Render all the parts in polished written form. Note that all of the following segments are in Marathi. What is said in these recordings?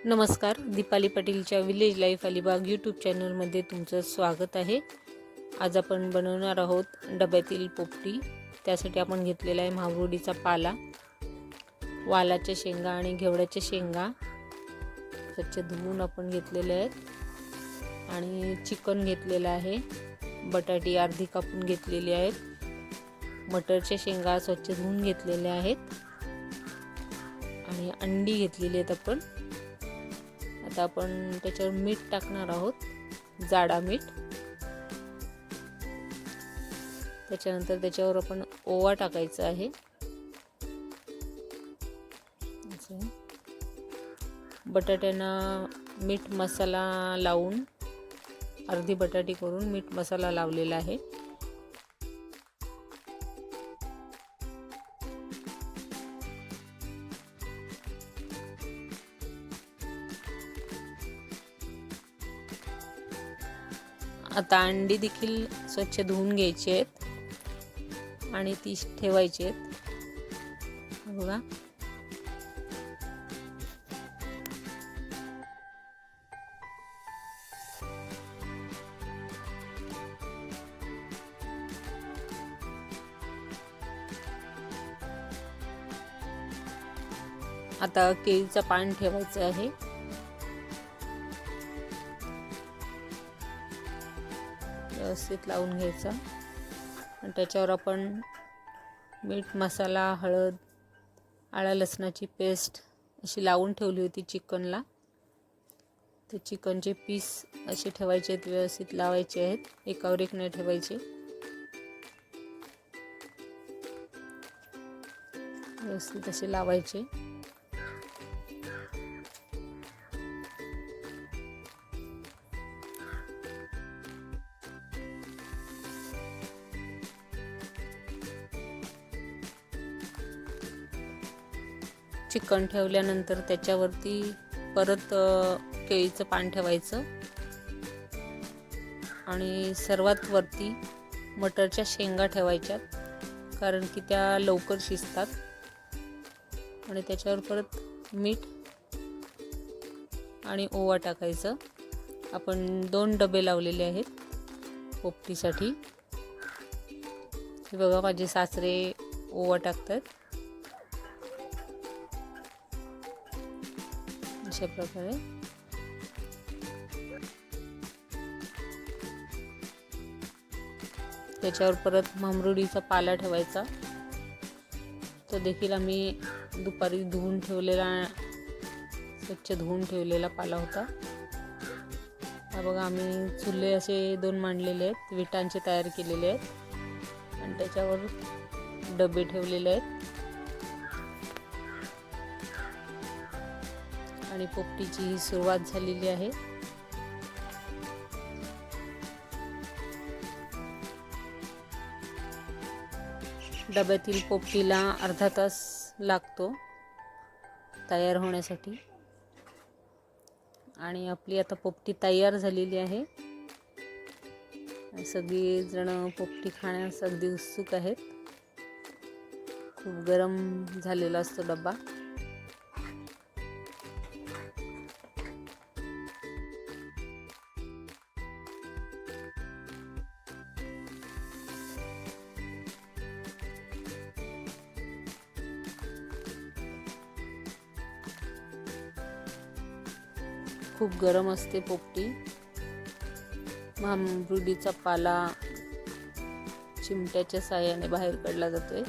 नमस्कार, दीपाली पाटीलच्या विलेज लाईफ अलिबाग यूट्यूब चॅनलमध्ये तुमचं स्वागत आहे। आज आपण बनवणार आहोत डब्यातील पोपटी। त्यासाठी आपण घेतलेला आहे माहुरडीचा पाला, वालाच्या शेंगा आणि घेवड्याच्या शेंगा स्वच्छ धुवून आपण घेतलेले आहेत आणि चिकन घेतलेलं आहे। बटाटी अर्धी कापून घेतलेली आहेत। मटरच्या शेंगा स्वच्छ धुवून घेतलेल्या आहेत आणि अंडी घेतलेली आहेत आपण। आता आपण त्याच्यावर मीठ टाकणार आहोत, जाडा मीठ। त्याच्यानंतर त्याच्यावर आपण ओवा टाकायचा आहे। बटाट्यांना मीठ मसाला लावून अर्धी बटाटी करून मीठ मसाला लावलेला आहे। आता अंडी देखील स्वच्छ धुवून घ्यायची आहेत आणि ती ठेवायची आहेत। बघा, आता केळीचं पान ठेवायचं आहे। व्यवस्थित लावून घ्यायचा आणि त्याच्यावर आपण मीठ, मसाला, हळद, आलं लसणाची पेस्ट अशी लावून ठेवली होती चिकनला। ते चिकनचे पीस असे ठेवायचे आहेत, व्यवस्थित लावायचे आहेत, एकावर एक नाही ठेवायचे। व्यवस्थित असे लावायचे। चिकन ठेवल्यानंतर त्याच्यावरती परत केळीचं पान ठेवायचं आणि सर्वात वरती मटरच्या शेंगा ठेवायच्यात, कारण की त्या लवकर शिजतात। आणि त्याच्यावर परत मीठ आणि ओवा टाकायचं। आपण 2 डबे लावलेले आहेत पोपटीसाठी। हे बघा, माझे सासरे ओवा टाकतात अशा प्रकारे। त्याच्यावर परत माहुरडीचा पाला ठेवायचा। तो देखील आम्ही दुपारी धुवून ठेवलेला, स्वच्छ धुवून ठेवलेला पाला होता। हा बघा, आम्ही चुल्हे असे 2 मांडलेले आहेत, विटांचे तयार केलेले आहेत आणि त्याच्यावर डबे ठेवलेले आहेत आणि पोपटीची ही सुरुवात झालेली आहे। डब्यातील पोपटीला अर्धा तास लागतो तयार होण्यासाठी आणि आपली आता पोपटी तयार झालेली आहे। सगळी जण पोपटी खाण्यास अगदी उत्सुक आहेत। खूप गरम झालेला असतो डब्बा। खूप गरम असते पोपटी। माहुरडीचा पाला चिमट्याच्या साहाय्याने बाहेर काढला जातोय।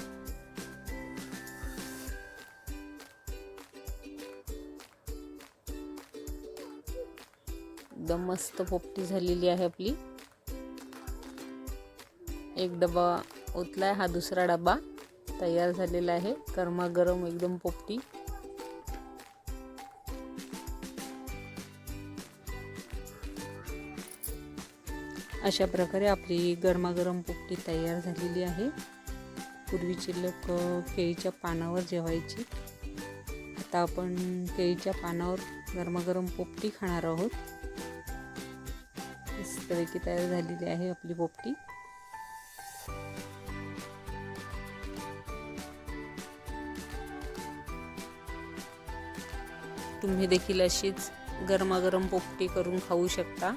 एकदम मस्त पोपटी झालेली आहे आपली। एक डबा ओतलाय, हा दुसरा डबा तयार झालेला आहे। गरमागरम एकदम पोपटी। अशा प्रकारे आपली गरमागरम पोपटी तयार झालेली आहे। पूर्वीचे लोक केळीच्या पानावर जेवायचे, आता आपण केळीच्या पानावर गरमागरम पोपटी खाणार आहोत। मस्तपैकी तयार झालेली आहे आपली पोपटी। तुम्ही देखील अशीच गरमागरम पोपटी करून खाऊ शकता.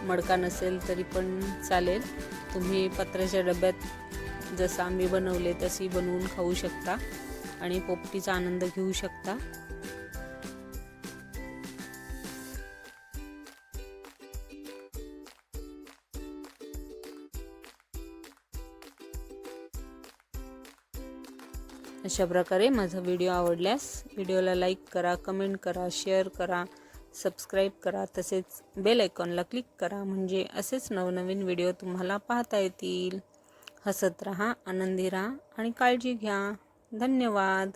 मडका नसेल तरी पण चालेल. तुम्ही पत्राच्या डब्यात जसं आम्ही बनवले तशी बनवून खाऊ शकता आणि पोपटीचा आनंद घेऊ शकता. अशा प्रकारे माझा व्हिडिओ आवडल्यास व्हिडिओला लाईक करा, कमेंट करा, शेअर करा, सबस्क्राईब करा, तसेच बेल आयकॉनला क्लिक करा, म्हणजे असेच नवनवीन व्हिडिओ तुम्हाला पाहता येतील. हसत राहा, आनंदी राहा आणि काळजी घ्या. धन्यवाद.